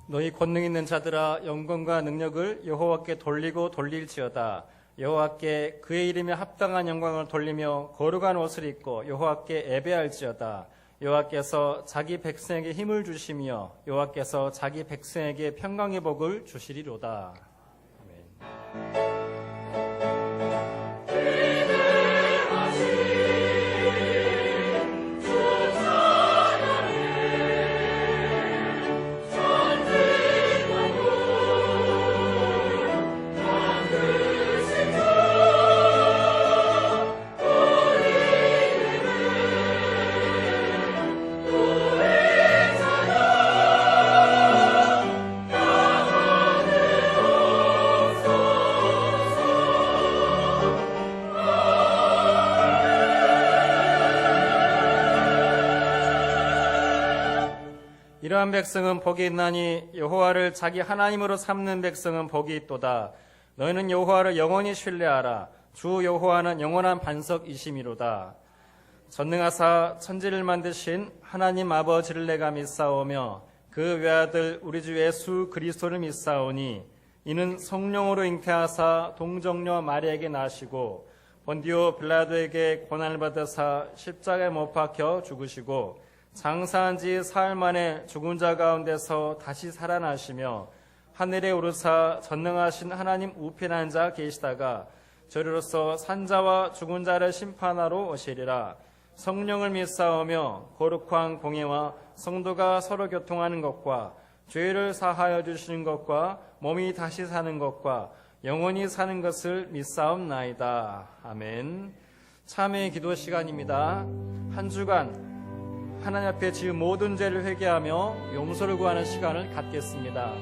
너희 권능 있는 자들아 영광과 능력을 여호와께 돌리고 돌릴지어다. 여호와께 그의 이름에 합당한 영광을 돌리며 거룩한 옷을 입고 여호와께 예배할지어다. 여호와께서 자기 백성에게 힘을 주시며 여호와께서 자기 백성에게 평강의 복을 주시리로다. 아멘. 이러한 백성은 복이 있나니 여호와를 자기 하나님으로 삼는 백성은 복이 있도다. 너희는 여호와를 영원히 신뢰하라. 주 여호와는 영원한 반석이심이로다. 전능하사 천지를 만드신 하나님 아버지를 내가 믿사오며 그 외아들 우리 주 예수 그리스도를 믿사오니 이는 성령으로 잉태하사 동정녀 마리아에게 나시고 본디오 빌라도에게 고난을 받으사 십자가에 못 박혀 죽으시고 장사한 지 사흘 만에 죽은 자 가운데서 다시 살아나시며 하늘에 오르사 전능하신 하나님 우편에 앉아 계시다가 저리로서 산자와 죽은 자를 심판하러 오시리라. 성령을 믿사오며 거룩한 공예와 성도가 서로 교통하는 것과 죄를 사하여 주시는 것과 몸이 다시 사는 것과 영원히 사는 것을 믿사옵나이다. 아멘. 참회의 기도 시간입니다. 한 주간 하나님 앞에 지은 모든 죄를 회개하며 용서를 구하는 시간을 갖겠습니다.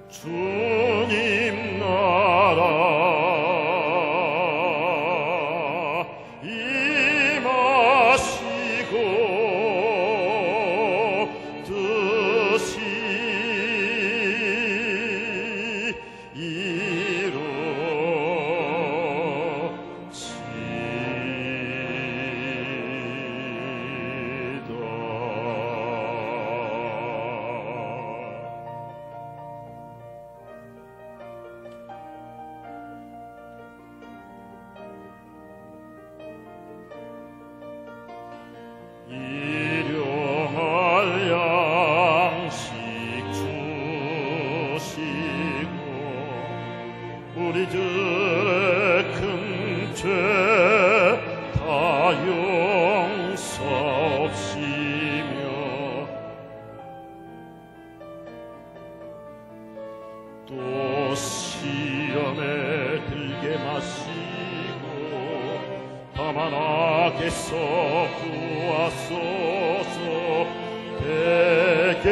주님 나라 임하시고 뜻이 일용할 양식 주시고 우리들의 큰 죄 다 용서하시며 또 시험에 들게 마시고 다만 악에서 구하소서. 대개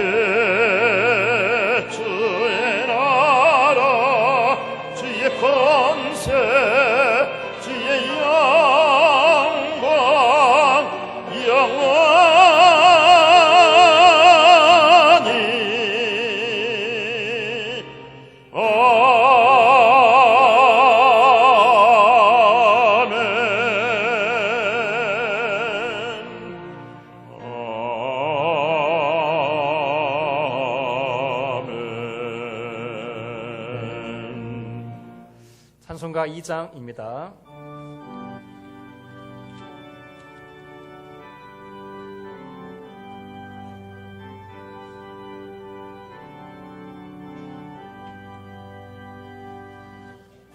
주의 나라 주의 권세 주의 영광 영원히 아멘. 찬송가 2장입니다.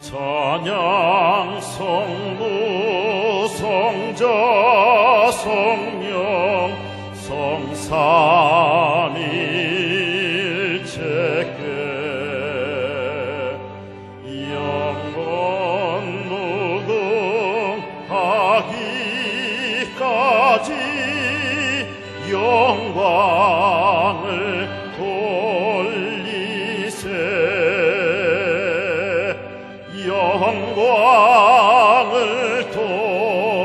찬양 성부 성자 성령 성삼일체께 영원 무궁하기까지 영광을 영광을 돌리세.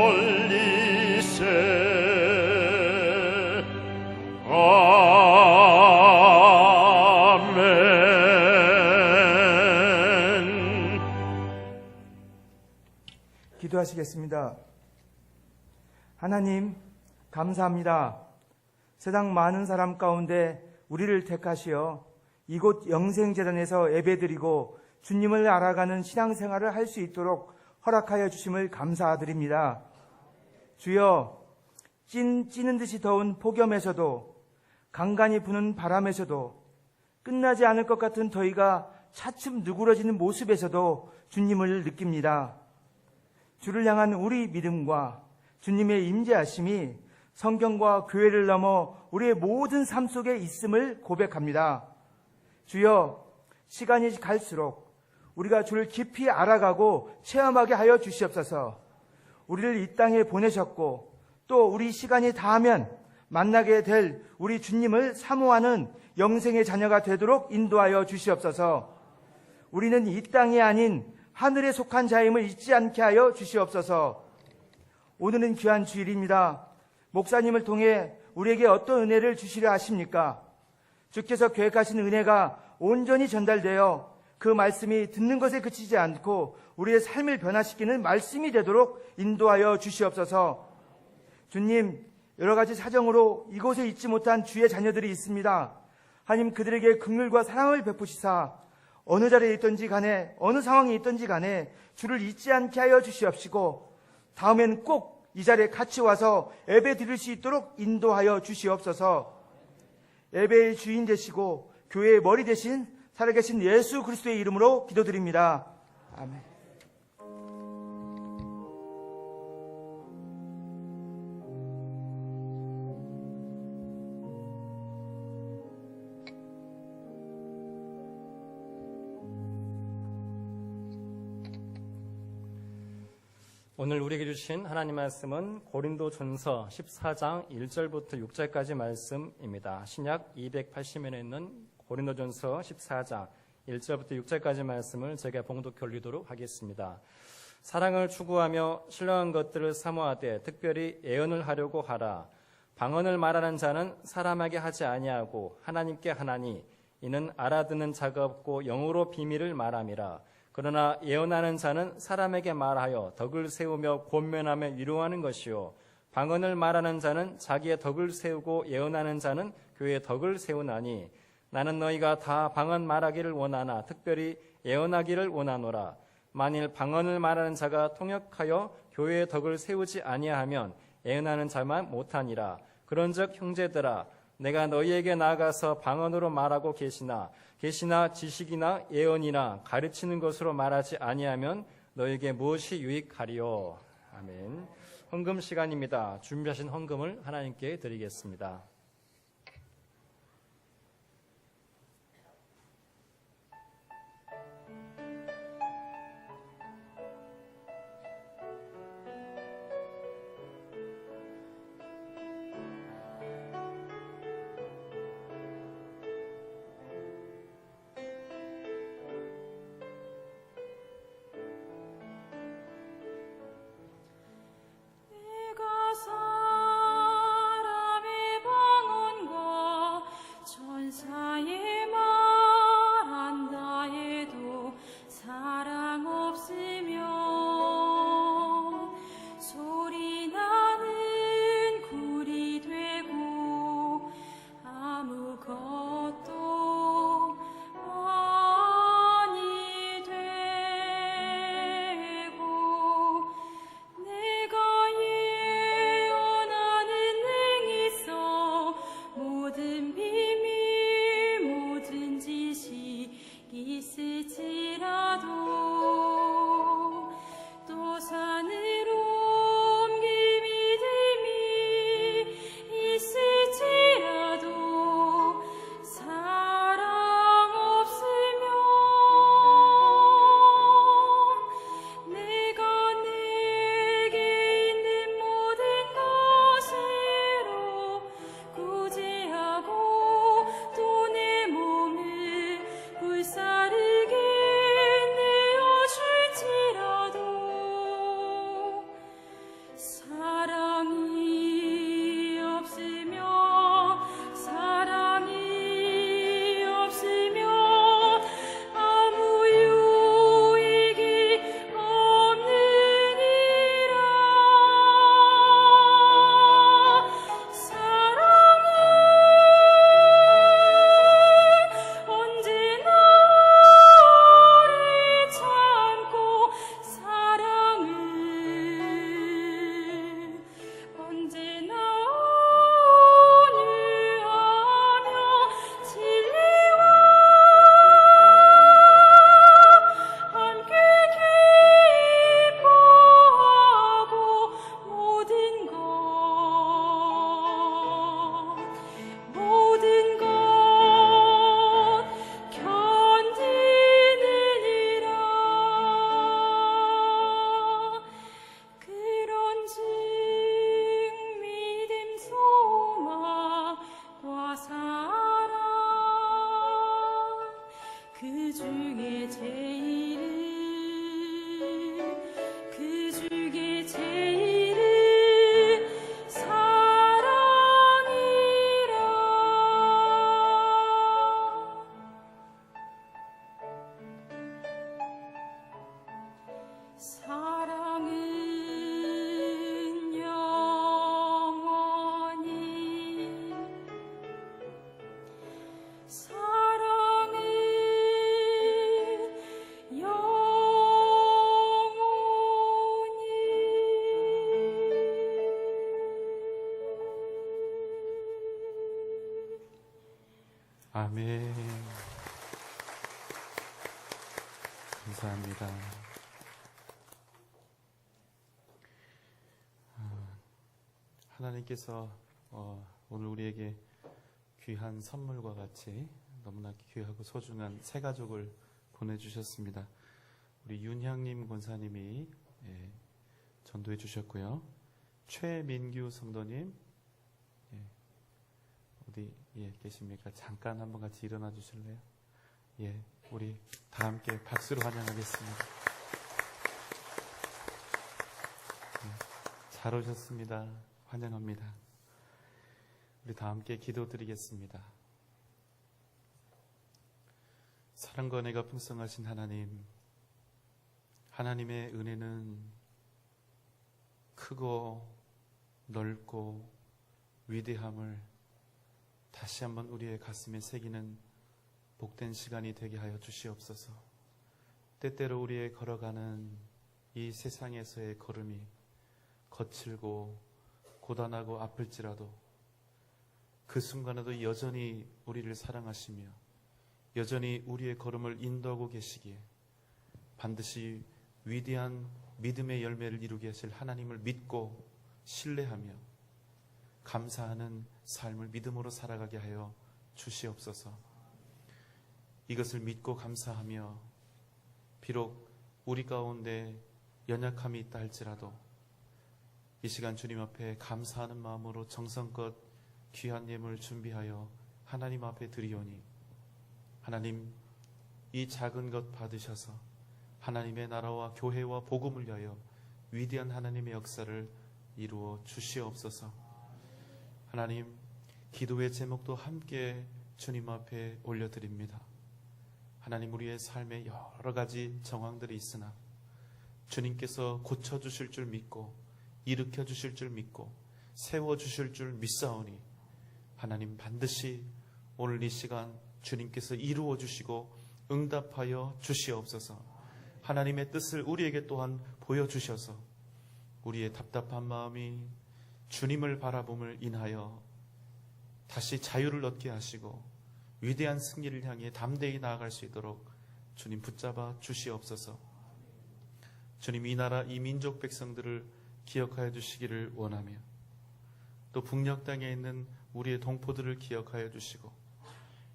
아멘. 기도하시겠습니다. 하나님, 감사합니다. 세상 많은 사람 가운데 우리를 택하시어 이곳 영생재단에서 예배드리고 주님을 알아가는 신앙생활을 할 수 있도록 허락하여 주심을 감사드립니다. 주여, 찌는 듯이 더운 폭염에서도, 간간히 부는 바람에서도, 끝나지 않을 것 같은 더위가 차츰 누그러지는 모습에서도 주님을 느낍니다. 주를 향한 우리 믿음과 주님의 임재하심이 성경과 교회를 넘어 우리의 모든 삶 속에 있음을 고백합니다. 주여, 시간이 갈수록 우리가 주를 깊이 알아가고 체험하게 하여 주시옵소서. 우리를 이 땅에 보내셨고 또 우리 시간이 다하면 만나게 될 우리 주님을 사모하는 영생의 자녀가 되도록 인도하여 주시옵소서. 우리는 이 땅이 아닌 하늘에 속한 자임을 잊지 않게 하여 주시옵소서. 오늘은 귀한 주일입니다. 목사님을 통해 우리에게 어떤 은혜를 주시려 하십니까? 주께서 계획하신 은혜가 온전히 전달되어 그 말씀이 듣는 것에 그치지 않고 우리의 삶을 변화시키는 말씀이 되도록 인도하여 주시옵소서. 주님, 여러 가지 사정으로 이곳에 있지 못한 주의 자녀들이 있습니다. 하나님, 그들에게 긍휼과 사랑을 베푸시사 어느 자리에 있든지 간에 어느 상황에 있든지 간에 주를 잊지 않게 하여 주시옵시고 다음엔 꼭 이 자리에 같이 와서 예배 드릴 수 있도록 인도하여 주시옵소서. 예배의 주인 되시고 교회의 머리 되신 살아계신 예수 그리스도의 이름으로 기도드립니다. 아멘. 오늘 우리에게 주신 하나님 말씀은 고린도전서 14장 1절부터 6절까지 말씀입니다. 신약 280면에 있는 고린도전서 14장 1절부터 6절까지 말씀을 제가 봉독해 올리도록 하겠습니다. 사랑을 추구하며 신령한 것들을 사모하되 특별히 예언을 하려고 하라. 방언을 말하는 자는 사람에게 하지 아니하고 하나님께 하나니 이는 알아듣는 자가 없고 영으로 비밀을 말함이라. 그러나 예언하는 자는 사람에게 말하여 덕을 세우며 권면하며 위로하는 것이요 방언을 말하는 자는 자기의 덕을 세우고 예언하는 자는 교회의 덕을 세우나니 나는 너희가 다 방언 말하기를 원하나 특별히 예언하기를 원하노라. 만일 방언을 말하는 자가 통역하여 교회의 덕을 세우지 아니하면 예언하는 자만 못하니라. 그런즉 형제들아 내가 너희에게 나아가서 방언으로 말하고 계시나 지식이나 예언이나 가르치는 것으로 말하지 아니하면 너희에게 무엇이 유익하리요. 아멘. 헌금 시간입니다. 준비하신 헌금을 하나님께 드리겠습니다. 사람이 중에 제일은 사랑은 영원히 사랑은 영원히 아멘. 감사합니다. 하나님께서 오늘 우리에게 귀한 선물과 같이 너무나 귀하고 소중한 새 가족을 보내주셨습니다. 우리 윤향님 권사님이 전도해 주셨고요. 최민규 성도님 어디 계십니까? 잠깐 한번 같이 일어나 주실래요? 우리 다 함께 박수로 환영하겠습니다. 잘 오셨습니다. 환영합니다. 우리 다 함께 기도드리겠습니다. 사랑과 은혜가 풍성하신 하나님, 하나님의 은혜는 크고 넓고 위대함을 다시 한번 우리의 가슴에 새기는 복된 시간이 되게 하여 주시옵소서. 때때로 우리의 걸어가는 이 세상에서의 걸음이 거칠고 고단하고 아플지라도 그 순간에도 여전히 우리를 사랑하시며 여전히 우리의 걸음을 인도하고 계시기에 반드시 위대한 믿음의 열매를 이루게 하실 하나님을 믿고 신뢰하며 감사하는 삶을 믿음으로 살아가게 하여 주시옵소서. 이것을 믿고 감사하며 비록 우리 가운데 연약함이 있다 할지라도 이 시간 주님 앞에 감사하는 마음으로 정성껏 귀한 예물 준비하여 하나님 앞에 드리오니 하나님 이 작은 것 받으셔서 하나님의 나라와 교회와 복음을 위하여 위대한 하나님의 역사를 이루어 주시옵소서. 하나님 기도의 제목도 함께 주님 앞에 올려드립니다. 하나님 우리의 삶에 여러 가지 정황들이 있으나 주님께서 고쳐주실 줄 믿고 일으켜 주실 줄 믿고 세워 주실 줄 믿사오니 하나님 반드시 오늘 이 시간 주님께서 이루어 주시고 응답하여 주시옵소서. 하나님의 뜻을 우리에게 또한 보여주셔서 우리의 답답한 마음이 주님을 바라봄을 인하여 다시 자유를 얻게 하시고 위대한 승리를 향해 담대히 나아갈 수 있도록 주님 붙잡아 주시옵소서. 주님 이 나라 이 민족 백성들을 기억하여 주시기를 원하며 또 북녘 땅에 있는 우리의 동포들을 기억하여 주시고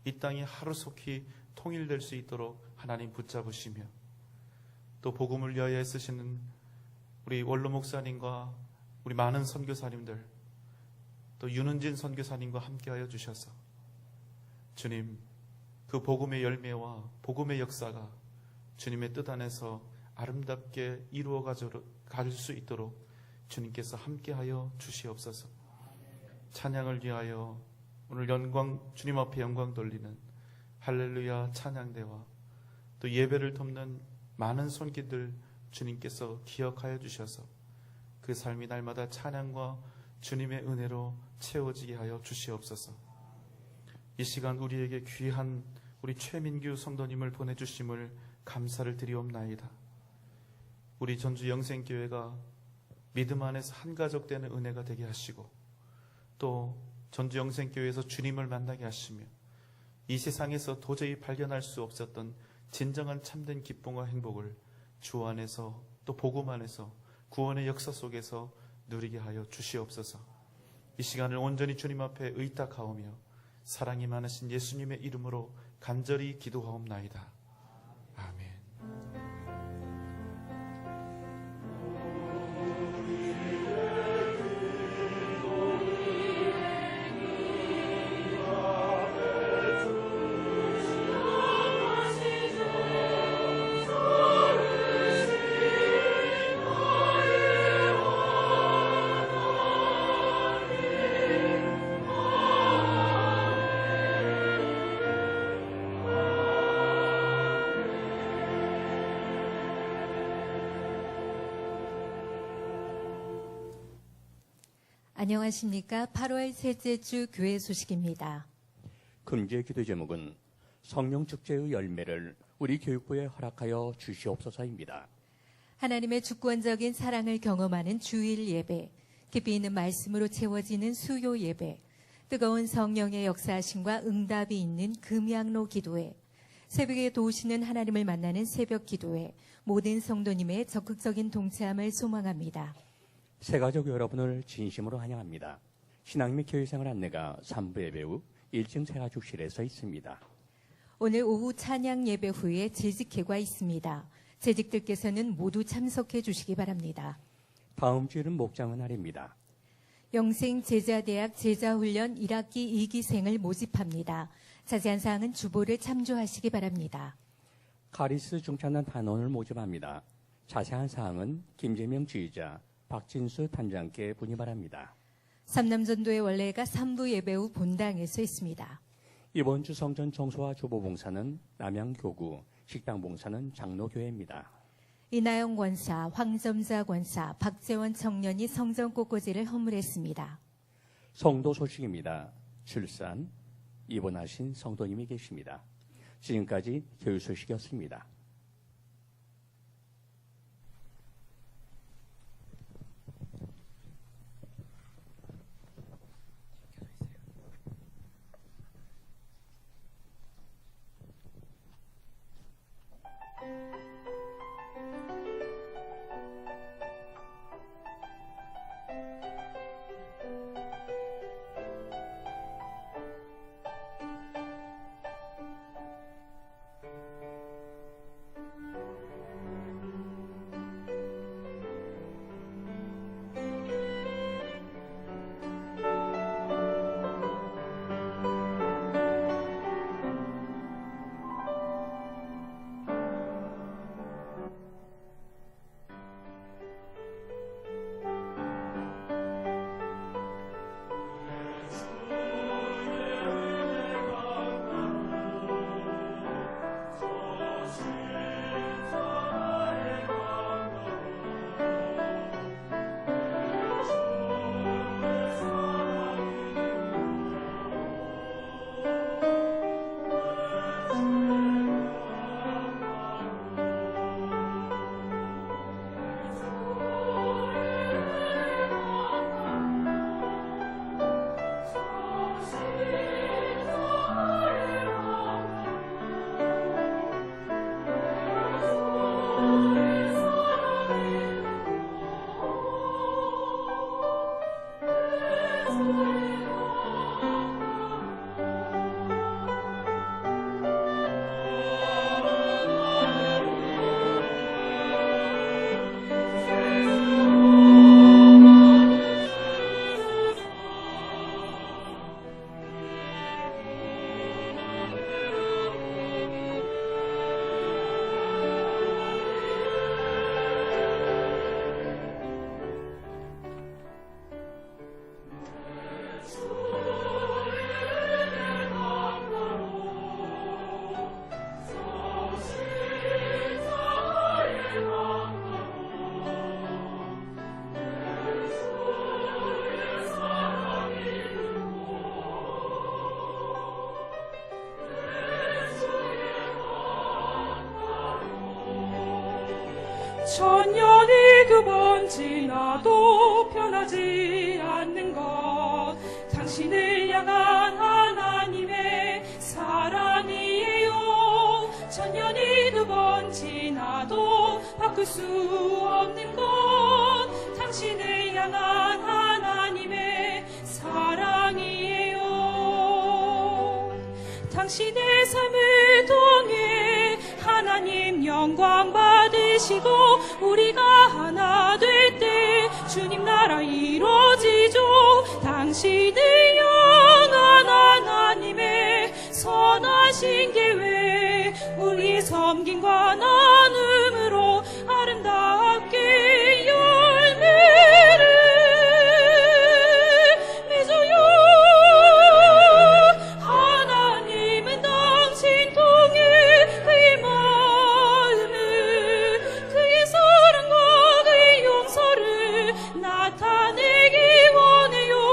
이 땅이 하루속히 통일될 수 있도록 하나님 붙잡으시며 또 복음을 위하여 쓰시는 우리 원로 목사님과 우리 많은 선교사님들 또 윤은진 선교사님과 함께하여 주셔서 주님 그 복음의 열매와 복음의 역사가 주님의 뜻 안에서 아름답게 이루어 갈 수 있도록 주님께서 함께하여 주시옵소서. 찬양을 위하여 오늘 영광 주님 앞에 영광 돌리는 할렐루야 찬양대와 또 예배를 돕는 많은 손길들 주님께서 기억하여 주셔서 그 삶이 날마다 찬양과 주님의 은혜로 채워지게 하여 주시옵소서. 이 시간 우리에게 귀한 우리 최민규 성도님을 보내주심을 감사를 드리옵나이다. 우리 전주 영생교회가 믿음 안에서 한 가족 되는 은혜가 되게 하시고 또 전주 영생교회에서 주님을 만나게 하시며 이 세상에서 도저히 발견할 수 없었던 진정한 참된 기쁨과 행복을 주 안에서 또 복음 안에서 구원의 역사 속에서 누리게 하여 주시옵소서. 이 시간을 온전히 주님 앞에 의탁하오며 사랑이 많으신 예수님의 이름으로 간절히 기도하옵나이다. 아멘. 주시옵소서. 안녕하십니까. 8월 셋째 주 교회 소식입니다. 금주의 기도 제목은 성령 축제의 열매를 우리 교육부에 허락하여 주시옵소서입니다. 하나님의 주권적인 사랑을 경험하는 주일 예배, 깊이 있는 말씀으로 채워지는 수요 예배, 뜨거운 성령의 역사하심과 응답이 있는 금양로 기도회, 새벽에 도우시는 하나님을 만나는 새벽 기도회, 모든 성도님의 적극적인 동참을 소망합니다. 새가족 여러분을 진심으로 환영합니다. 신앙 및 교회생활 안내가 3부 예배 후 1층 새가족실에서 있습니다. 오늘 오후 찬양 예배 후에 재직회가 있습니다. 재직들께서는 모두 참석해 주시기 바랍니다. 다음 주일은 목장의 날입니다. 영생 제자대학 제자훈련 1학기 2기생을 모집합니다. 자세한 사항은 주보를 참조하시기 바랍니다. 카리스 중창단 단원을 모집합니다. 자세한 사항은 김재명 지휘자, 박진수 단장께 문의 바랍니다. 삼남전도의 원래가 3부 예배 후 본당에서 있습니다. 이번 주 성전 청소와 주보 봉사는 남양교구, 식당 봉사는 장로교회입니다. 이나영 권사, 황점자 권사, 박재원 청년이 성전 꽃꽂이를 허물했습니다. 성도 소식입니다. 출산, 입원하신 성도님이 계십니다. 지금까지 교육 소식이었습니다. 천년이 두 번 지나도 변하지 않는 것 당신을 향한 하나님의 사랑이에요. 천년이 두 번 지나도 바꿀 수 없는 것 당신을 향한 하나님의 사랑이에요. 당신의 삶을 통해 하나님 영광 받으시고 우리가 하나 될 때 주님 나라 이루어지죠. 당신을 향한 하나님의 선하신 계획 우리 섬김과 나눔으로 아름답게 열매를 맺어요. 하나님은 당신 통해 그의 마음을 그의 사랑과 그의 용서를 나타내기 원해요.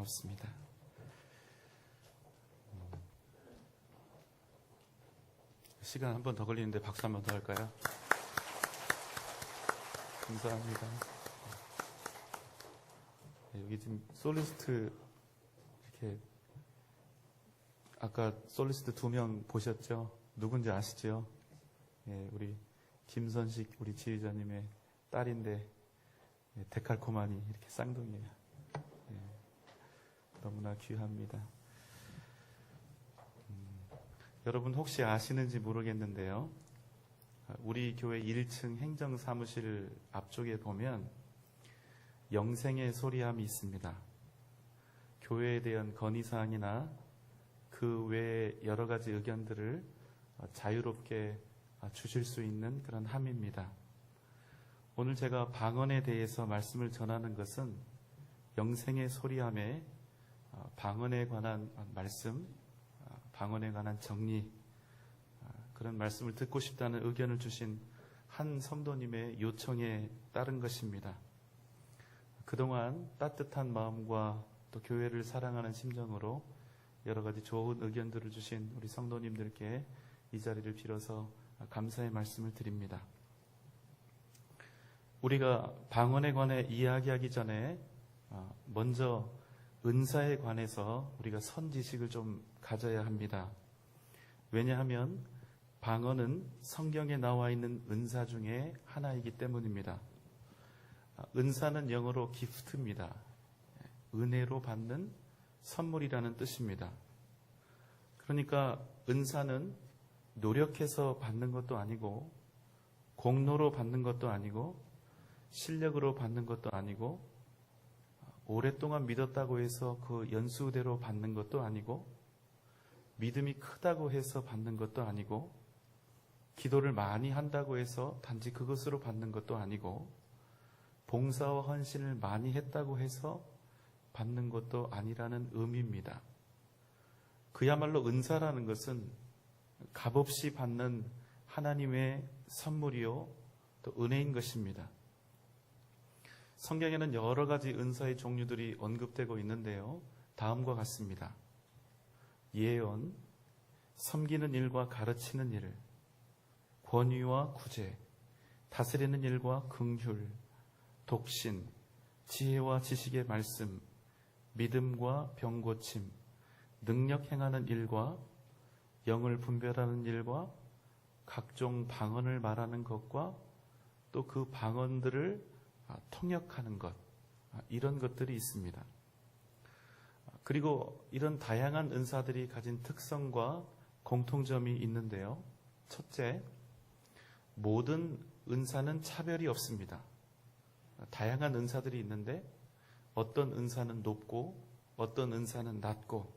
고맙습니다. 시간 한 번 더 걸리는데 박수 한 번 더 할까요? 감사합니다. 네, 여기 지금 솔리스트 이렇게 아까 솔리스트 2명 보셨죠? 누군지 아시죠? 예, 우리 김선식 우리 지휘자님의 딸인데 예, 데칼코마니 이렇게 쌍둥이에요. 예, 너무나 귀합니다. 여러분 혹시 아시는지 모르겠는데요. 우리 교회 1층 행정사무실 앞쪽에 보면 영생의 소리함이 있습니다. 교회에 대한 건의사항이나 그 외의 여러 가지 의견들을 자유롭게 주실 수 있는 그런 함입니다. 오늘 제가 방언에 대해서 말씀을 전하는 것은 영생의 소리함에 방언에 관한 말씀, 방언에 관한 정리, 그런 말씀을 듣고 싶다는 의견을 주신 한 성도님의 요청에 따른 것입니다. 그동안 따뜻한 마음과 또 교회를 사랑하는 심정으로 여러 가지 좋은 의견들을 주신 우리 성도님들께 이 자리를 빌어서 감사의 말씀을 드립니다. 우리가 방언에 관해 이야기하기 전에 먼저 은사에 관해서 우리가 선지식을 좀 가져야 합니다. 왜냐하면 방언은 성경에 나와 있는 은사 중에 하나이기 때문입니다. 은사는 영어로 gift입니다. 은혜로 받는 선물이라는 뜻입니다. 그러니까 은사는 노력해서 받는 것도 아니고 공로로 받는 것도 아니고 실력으로 받는 것도 아니고 오랫동안 믿었다고 해서 그 연수대로 받는 것도 아니고 믿음이 크다고 해서 받는 것도 아니고 기도를 많이 한다고 해서 단지 그것으로 받는 것도 아니고 봉사와 헌신을 많이 했다고 해서 받는 것도 아니라는 의미입니다. 그야말로 은사라는 것은 값없이 받는 하나님의 선물이요 또 은혜인 것입니다. 성경에는 여러 가지 은사의 종류들이 언급되고 있는데요. 다음과 같습니다. 예언, 섬기는 일과 가르치는 일, 권위와 구제, 다스리는 일과 긍휼, 독신, 지혜와 지식의 말씀, 믿음과 병고침, 능력 행하는 일과 영을 분별하는 일과 각종 방언을 말하는 것과 또 그 방언들을 통역하는 것, 이런 것들이 있습니다. 그리고 이런 다양한 은사들이 가진 특성과 공통점이 있는데요. 첫째, 모든 은사는 차별이 없습니다. 다양한 은사들이 있는데 어떤 은사는 높고 어떤 은사는 낮고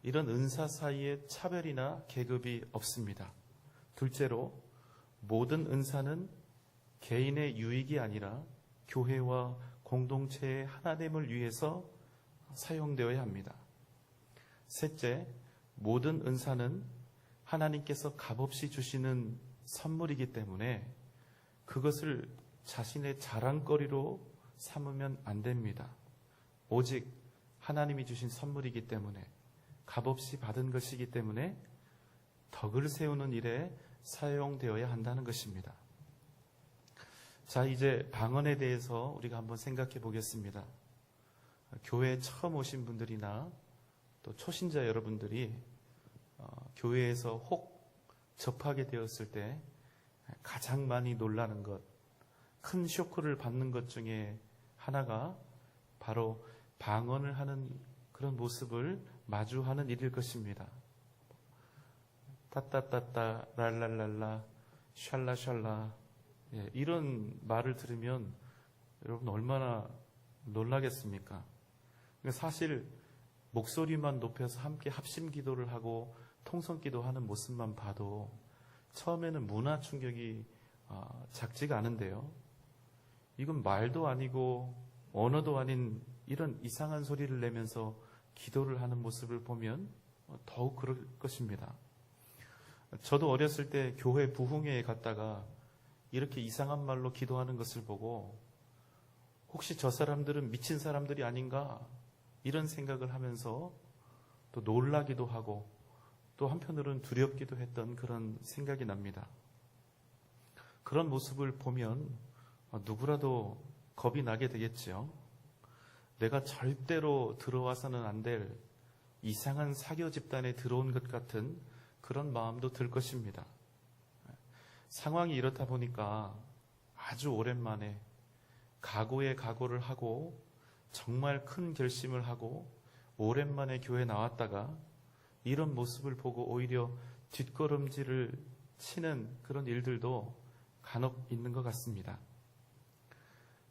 이런 은사 사이에 차별이나 계급이 없습니다. 둘째로 모든 은사는 개인의 유익이 아니라 교회와 공동체의 하나됨을 위해서 사용되어야 합니다. 셋째, 모든 은사는 하나님께서 값없이 주시는 선물이기 때문에 그것을 자신의 자랑거리로 삼으면 안 됩니다. 오직 하나님이 주신 선물이기 때문에 값없이 받은 것이기 때문에 덕을 세우는 일에 사용되어야 한다는 것입니다. 자, 이제 방언에 대해서 우리가 한번 생각해 보겠습니다. 교회에 처음 오신 분들이나 또 초신자 여러분들이 교회에서 혹 접하게 되었을 때 가장 많이 놀라는 것, 큰 쇼크를 받는 것 중에 하나가 바로 방언을 하는 그런 모습을 마주하는 일일 것입니다. 따따따따 랄랄랄라 샬라샬라, 이런 말을 들으면 여러분 얼마나 놀라겠습니까? 사실 목소리만 높여서 함께 합심 기도를 하고 통성 기도하는 모습만 봐도 처음에는 문화 충격이 작지가 않은데요. 이건 말도 아니고 언어도 아닌 이런 이상한 소리를 내면서 기도를 하는 모습을 보면 더욱 그럴 것입니다. 저도 어렸을 때 교회 부흥회에 갔다가 이렇게 이상한 말로 기도하는 것을 보고 혹시 저 사람들은 미친 사람들이 아닌가 이런 생각을 하면서 또 놀라기도 하고 또 한편으로는 두렵기도 했던 그런 생각이 납니다. 그런 모습을 보면 누구라도 겁이 나게 되겠지요. 내가 절대로 들어와서는 안 될 이상한 사교 집단에 들어온 것 같은 그런 마음도 들 것입니다. 상황이 이렇다 보니까 아주 오랜만에 각오에 각오를 하고 정말 큰 결심을 하고 오랜만에 교회 나왔다가 이런 모습을 보고 오히려 뒷걸음질을 치는 그런 일들도 간혹 있는 것 같습니다.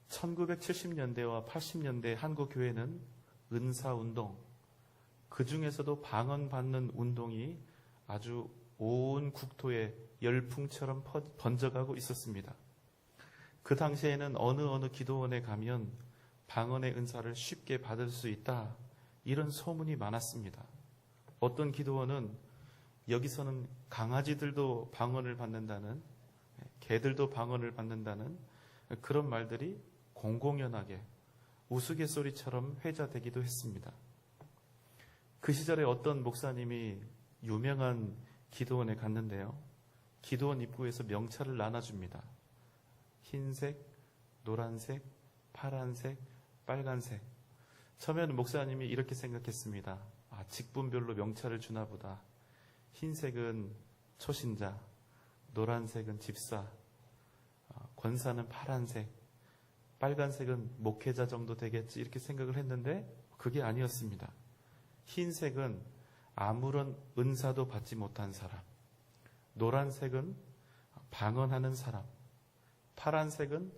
1970년대와 80년대 한국 교회는 은사운동, 그 중에서도 방언받는 운동이 아주 온 국토에 열풍처럼 번져가고 있었습니다. 그 당시에는 어느 기도원에 가면 방언의 은사를 쉽게 받을 수 있다, 이런 소문이 많았습니다. 어떤 기도원은 여기서는 강아지들도 방언을 받는다는, 개들도 방언을 받는다는 그런 말들이 공공연하게 우스갯소리처럼 회자되기도 했습니다. 그 시절에 어떤 목사님이 유명한 기도원에 갔는데요. 기도원 입구에서 명찰을 나눠줍니다. 흰색, 노란색, 파란색, 빨간색. 처음에는 목사님이 이렇게 생각했습니다. 직분별로 명찰을 주나 보다. 흰색은 초신자, 노란색은 집사, 권사는 파란색, 빨간색은 목회자 정도 되겠지, 이렇게 생각을 했는데 그게 아니었습니다. 흰색은 아무런 은사도 받지 못한 사람, 노란색은 방언하는 사람, 파란색은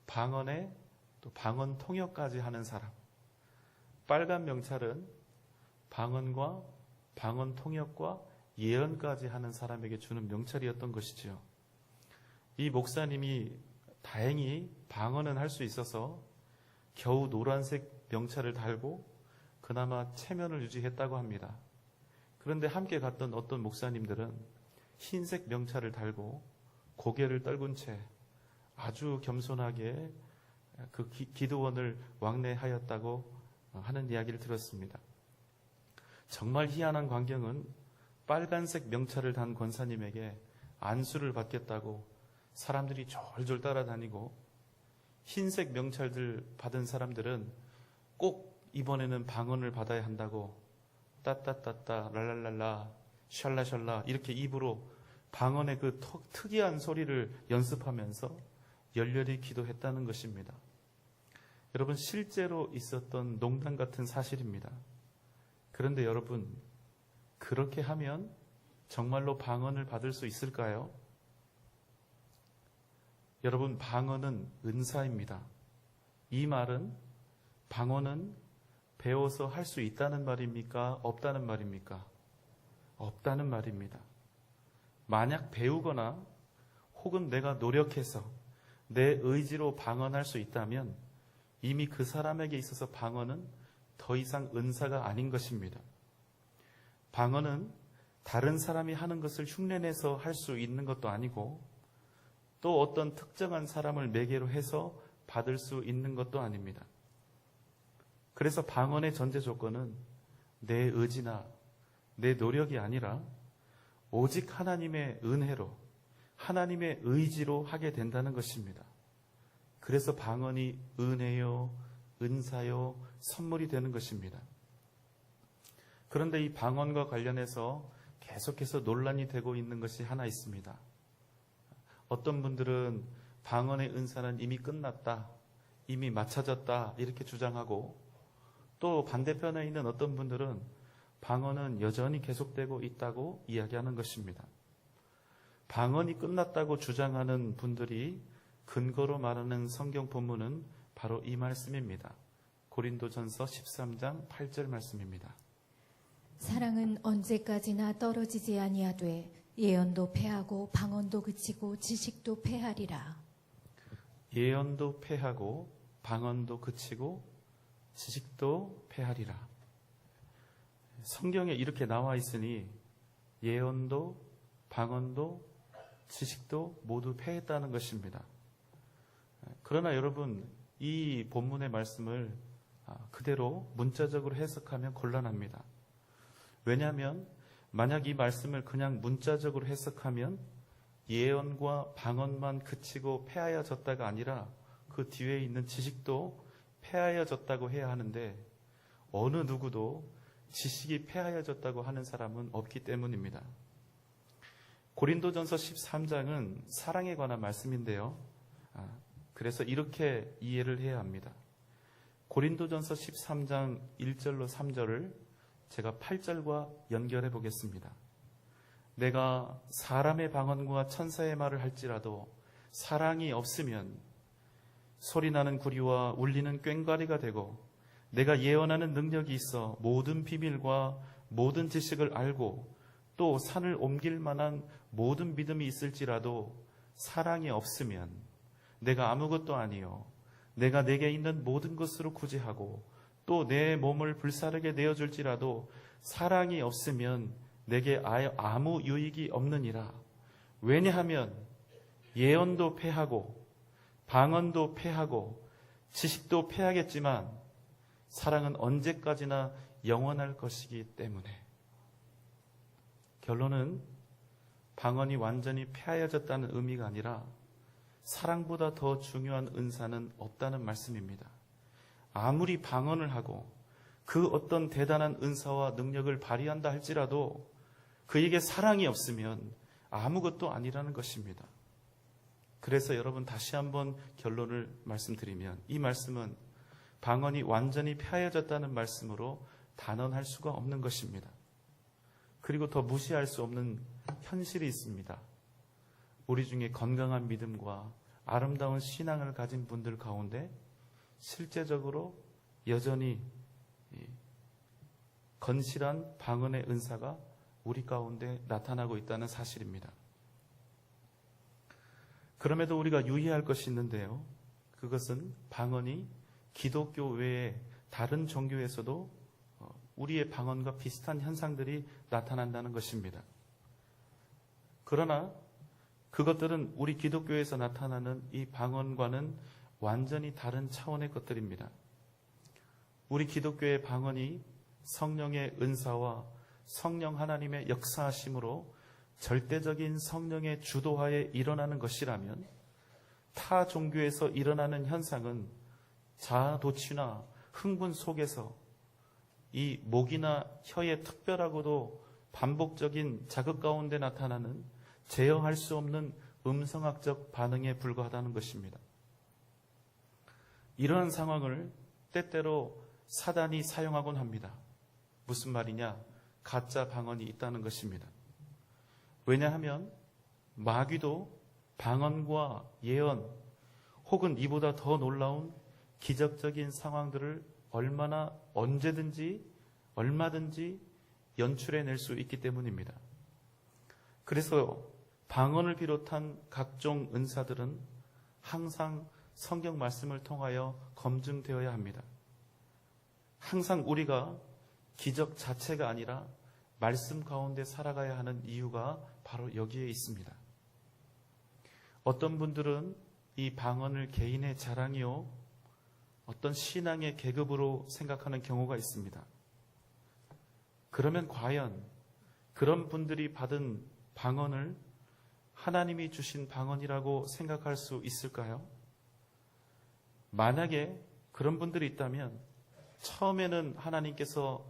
방언에 또 방언 통역까지 하는 사람, 빨간 명찰은 방언과 방언 통역과 예언까지 하는 사람에게 주는 명찰이었던 것이지요. 이 목사님이 다행히 방언은 할 수 있어서 겨우 노란색 명찰을 달고 그나마 체면을 유지했다고 합니다. 그런데 함께 갔던 어떤 목사님들은 흰색 명찰을 달고 고개를 떨군 채 아주 겸손하게 그 기도원을 왕래하였다고 하는 이야기를 들었습니다. 정말 희한한 광경은 빨간색 명찰을 단 권사님에게 안수를 받겠다고 사람들이 졸졸 따라다니고, 흰색 명찰들 받은 사람들은 꼭 이번에는 방언을 받아야 한다고 따따따따 랄랄랄라 샬라샬라 이렇게 입으로 방언의 그 특이한 소리를 연습하면서 열렬히 기도했다는 것입니다. 여러분, 실제로 있었던 농담 같은 사실입니다. 그런데 여러분, 그렇게 하면 정말로 방언을 받을 수 있을까요? 여러분, 방언은 은사입니다. 이 말은, 방언은 배워서 할 수 있다는 말입니까? 없다는 말입니까? 없다는 말입니다. 만약 배우거나 혹은 내가 노력해서 내 의지로 방언할 수 있다면 이미 그 사람에게 있어서 방언은 더 이상 은사가 아닌 것입니다. 방언은 다른 사람이 하는 것을 흉내내서 할 수 있는 것도 아니고, 또 어떤 특정한 사람을 매개로 해서 받을 수 있는 것도 아닙니다. 그래서 방언의 전제 조건은 내 의지나 내 노력이 아니라 오직 하나님의 은혜로, 하나님의 의지로 하게 된다는 것입니다. 그래서 방언이 은혜요, 은사요, 선물이 되는 것입니다. 그런데 이 방언과 관련해서 계속해서 논란이 되고 있는 것이 하나 있습니다. 어떤 분들은 방언의 은사는 이미 끝났다, 이미 맞춰졌다, 이렇게 주장하고, 또 반대편에 있는 어떤 분들은 방언은 여전히 계속되고 있다고 이야기하는 것입니다. 방언이 끝났다고 주장하는 분들이 근거로 말하는 성경 본문은 바로 이 말씀입니다. 고린도전서 13장 8절 말씀입니다. 사랑은 언제까지나 떨어지지 아니하되 예언도 패하고 방언도 그치고 지식도 패하리라. 예언도 패하고 방언도 그치고 지식도 패하리라. 성경에 이렇게 나와 있으니 예언도 방언도 지식도 모두 패했다는 것입니다. 그러나 여러분, 이 본문의 말씀을 그대로 문자적으로 해석하면 곤란합니다. 왜냐하면 만약 이 말씀을 그냥 문자적으로 해석하면 예언과 방언만 그치고 폐하여졌다가 아니라 그 뒤에 있는 지식도 폐하여졌다고 해야 하는데 어느 누구도 지식이 폐하여졌다고 하는 사람은 없기 때문입니다. 고린도전서 13장은 사랑에 관한 말씀인데요. 그래서 이렇게 이해를 해야 합니다. 고린도전서 13장 1절로 3절을 제가 8절과 연결해 보겠습니다. 내가 사람의 방언과 천사의 말을 할지라도 사랑이 없으면 소리나는 구리와 울리는 꽹과리가 되고 내가 예언하는 능력이 있어 모든 비밀과 모든 지식을 알고 또 산을 옮길 만한 모든 믿음이 있을지라도 사랑이 없으면 내가 아무것도 아니요 내가 내게 있는 모든 것으로 구제하고 또 내 몸을 불사르게 내어줄지라도 사랑이 없으면 내게 아무 유익이 없느니라. 왜냐하면 예언도 패하고 방언도 패하고 지식도 패하겠지만 사랑은 언제까지나 영원할 것이기 때문에. 결론은 방언이 완전히 폐하여졌다는 의미가 아니라 사랑보다 더 중요한 은사는 없다는 말씀입니다. 아무리 방언을 하고 그 어떤 대단한 은사와 능력을 발휘한다 할지라도 그에게 사랑이 없으면 아무것도 아니라는 것입니다. 그래서 여러분 다시 한번 결론을 말씀드리면 이 말씀은 방언이 완전히 폐하여졌다는 말씀으로 단언할 수가 없는 것입니다. 그리고 더 무시할 수 없는 현실이 있습니다. 우리 중에 건강한 믿음과 아름다운 신앙을 가진 분들 가운데 실제적으로 여전히 건실한 방언의 은사가 우리 가운데 나타나고 있다는 사실입니다. 그럼에도 우리가 유의할 것이 있는데요. 그것은 방언이 기독교 외에 다른 종교에서도 우리의 방언과 비슷한 현상들이 나타난다는 것입니다. 그러나 그것들은 우리 기독교에서 나타나는 이 방언과는 완전히 다른 차원의 것들입니다. 우리 기독교의 방언이 성령의 은사와 성령 하나님의 역사하심으로 절대적인 성령의 주도하에 일어나는 것이라면 타 종교에서 일어나는 현상은 자아도취나 흥분 속에서 이 목이나 혀의 특별하고도 반복적인 자극 가운데 나타나는 제어할 수 없는 음성학적 반응에 불과하다는 것입니다. 이러한 상황을 때때로 사단이 사용하곤 합니다. 무슨 말이냐? 가짜 방언이 있다는 것입니다. 왜냐하면 마귀도 방언과 예언 혹은 이보다 더 놀라운 기적적인 상황들을 얼마나 언제든지 얼마든지 연출해낼 수 있기 때문입니다. 그래서 방언을 비롯한 각종 은사들은 항상 성경 말씀을 통하여 검증되어야 합니다. 항상 우리가 기적 자체가 아니라 말씀 가운데 살아가야 하는 이유가 바로 여기에 있습니다. 어떤 분들은 이 방언을 개인의 자랑이요 어떤 신앙의 계급으로 생각하는 경우가 있습니다. 그러면 과연 그런 분들이 받은 방언을 하나님이 주신 방언이라고 생각할 수 있을까요? 만약에 그런 분들이 있다면 처음에는 하나님께서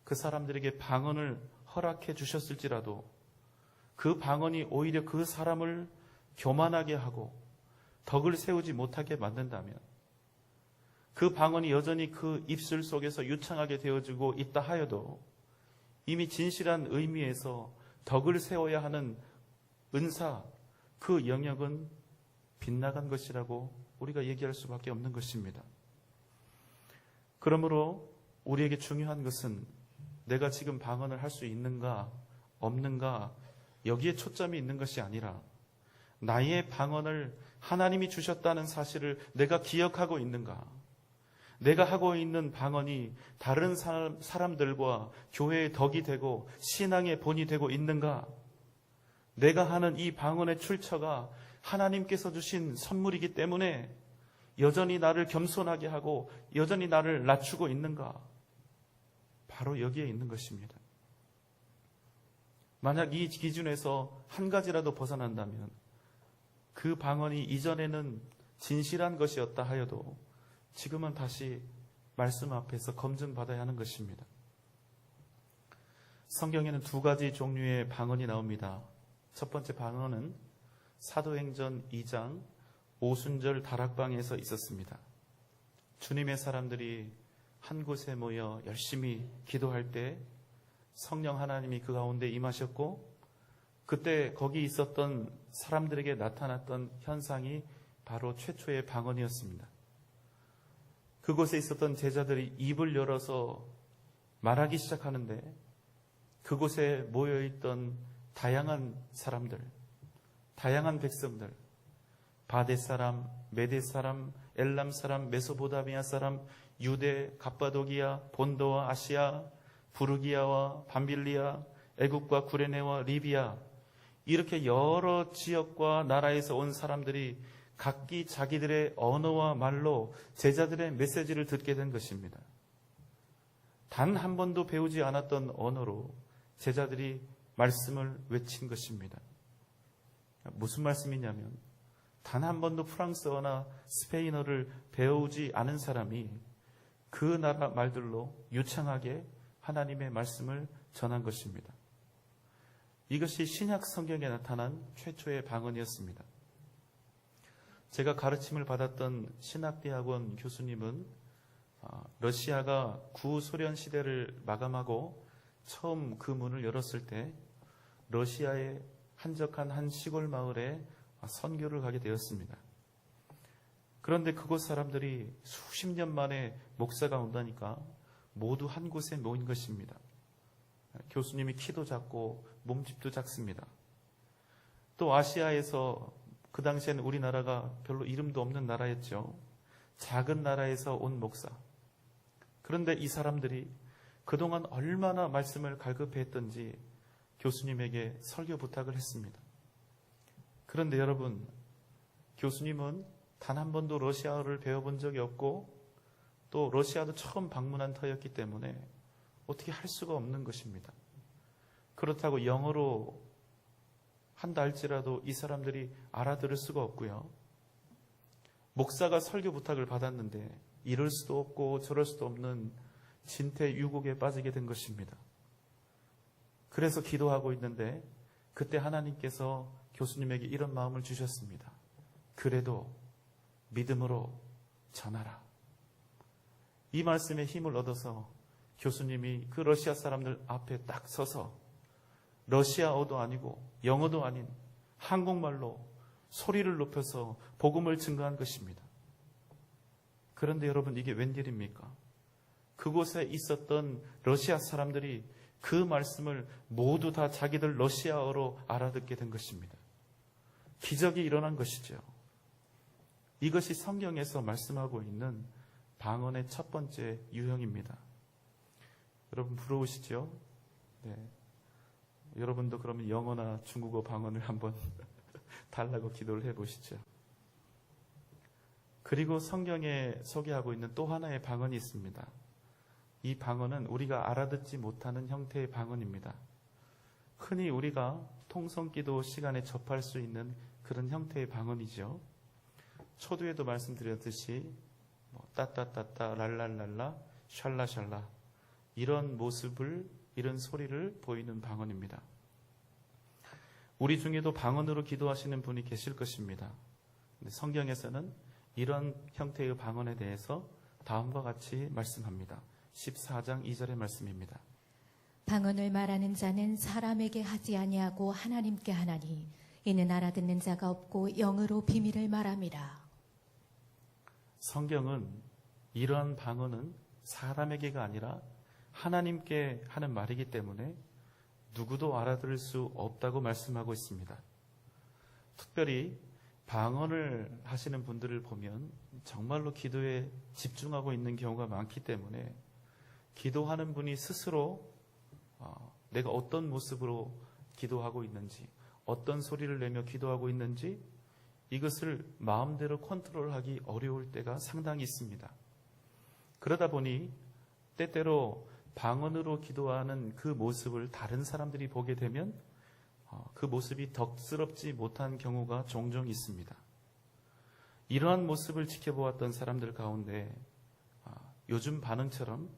그 사람들에게 방언을 허락해 주셨을지라도 그 방언이 오히려 그 사람을 교만하게 하고 덕을 세우지 못하게 만든다면 그 방언이 여전히 그 입술 속에서 유창하게 되어지고 있다 하여도 이미 진실한 의미에서 덕을 세워야 하는 은사, 그 영역은 빗나간 것이라고 우리가 얘기할 수밖에 없는 것입니다. 그러므로 우리에게 중요한 것은 내가 지금 방언을 할 수 있는가 없는가 여기에 초점이 있는 것이 아니라 나의 방언을 하나님이 주셨다는 사실을 내가 기억하고 있는가, 내가 하고 있는 방언이 다른 사람들과 교회의 덕이 되고 신앙의 본이 되고 있는가, 내가 하는 이 방언의 출처가 하나님께서 주신 선물이기 때문에 여전히 나를 겸손하게 하고 여전히 나를 낮추고 있는가? 바로 여기에 있는 것입니다. 만약 이 기준에서 한 가지라도 벗어난다면 그 방언이 이전에는 진실한 것이었다 하여도 지금은 다시 말씀 앞에서 검증받아야 하는 것입니다. 성경에는 두 가지 종류의 방언이 나옵니다. 첫 번째 방언은 사도행전 2장 오순절 다락방에서 있었습니다. 주님의 사람들이 한 곳에 모여 열심히 기도할 때 성령 하나님이 그 가운데 임하셨고, 그때 거기 있었던 사람들에게 나타났던 현상이 바로 최초의 방언이었습니다. 그곳에 있었던 제자들이 입을 열어서 말하기 시작하는데 그곳에 모여있던 다양한 사람들, 다양한 백성들, 바데 사람, 메데 사람, 엘람 사람, 메소포타미아 사람, 유대, 갑바도기아, 본도와 아시아, 부르기아와 밤빌리아, 애국과 구레네와 리비아, 이렇게 여러 지역과 나라에서 온 사람들이 각기 자기들의 언어와 말로 제자들의 메시지를 듣게 된 것입니다. 단 한 번도 배우지 않았던 언어로 제자들이 말씀을 외친 것입니다. 무슨 말씀이냐면 단 한 번도 프랑스어나 스페인어를 배우지 않은 사람이 그 나라 말들로 유창하게 하나님의 말씀을 전한 것입니다. 이것이 신약 성경에 나타난 최초의 방언이었습니다. 제가 가르침을 받았던 신학대학원 교수님은 러시아가 구소련 시대를 마감하고 처음 그 문을 열었을 때 러시아의 한적한 한 시골 마을에 선교를 가게 되었습니다. 그런데 그곳 사람들이 수십 년 만에 목사가 온다니까 모두 한 곳에 모인 것입니다. 교수님이 키도 작고 몸집도 작습니다. 또 아시아에서 그 당시에는 우리나라가 별로 이름도 없는 나라였죠. 작은 나라에서 온 목사. 그런데 이 사람들이 그동안 얼마나 말씀을 갈급했던지 교수님에게 설교 부탁을 했습니다. 그런데 여러분, 교수님은 단 한 번도 러시아어를 배워본 적이 없고 또 러시아도 처음 방문한 터였기 때문에 어떻게 할 수가 없는 것입니다. 그렇다고 영어로 한다 할지라도 이 사람들이 알아들을 수가 없고요. 목사가 설교 부탁을 받았는데 이럴 수도 없고 저럴 수도 없는 진퇴유곡에 빠지게 된 것입니다. 그래서 기도하고 있는데 그때 하나님께서 교수님에게 이런 마음을 주셨습니다. 그래도 믿음으로 전하라. 이 말씀에 힘을 얻어서 교수님이 그 러시아 사람들 앞에 딱 서서 러시아어도 아니고 영어도 아닌 한국말로 소리를 높여서 복음을 증거한 것입니다. 그런데 여러분, 이게 웬일입니까? 그곳에 있었던 러시아 사람들이 그 말씀을 모두 다 자기들 러시아어로 알아듣게 된 것입니다. 기적이 일어난 것이죠. 이것이 성경에서 말씀하고 있는 방언의 첫 번째 유형입니다. 여러분 부러우시죠? 네. 여러분도 그러면 영어나 중국어 방언을 한번 달라고 기도를 해보시죠. 그리고 성경에 소개하고 있는 또 하나의 방언이 있습니다. 이 방언은 우리가 알아듣지 못하는 형태의 방언입니다. 흔히 우리가 통성기도 시간에 접할 수 있는 그런 형태의 방언이죠. 초두에도 말씀드렸듯이 따따따따 랄랄랄라 샬라샬라 이런 모습을, 이런 소리를 보이는 방언입니다. 우리 중에도 방언으로 기도하시는 분이 계실 것입니다. 근데 성경에서는 이런 형태의 방언에 대해서 다음과 같이 말씀합니다. 14장 2절의 말씀입니다. 방언을 말하는 자는 사람에게 하지 아니하고 하나님께 하나니 이는 알아듣는 자가 없고 영으로 비밀을 말함이라. 성경은 이러한 방언은 사람에게가 아니라 하나님께 하는 말이기 때문에 누구도 알아들을 수 없다고 말씀하고 있습니다. 특별히 방언을 하시는 분들을 보면 정말로 기도에 집중하고 있는 경우가 많기 때문에 기도하는 분이 스스로 내가 어떤 모습으로 기도하고 있는지, 어떤 소리를 내며 기도하고 있는지 이것을 마음대로 컨트롤하기 어려울 때가 상당히 있습니다. 그러다 보니 때때로 방언으로 기도하는 그 모습을 다른 사람들이 보게 되면 그 모습이 덕스럽지 못한 경우가 종종 있습니다. 이러한 모습을 지켜보았던 사람들 가운데 요즘 반응처럼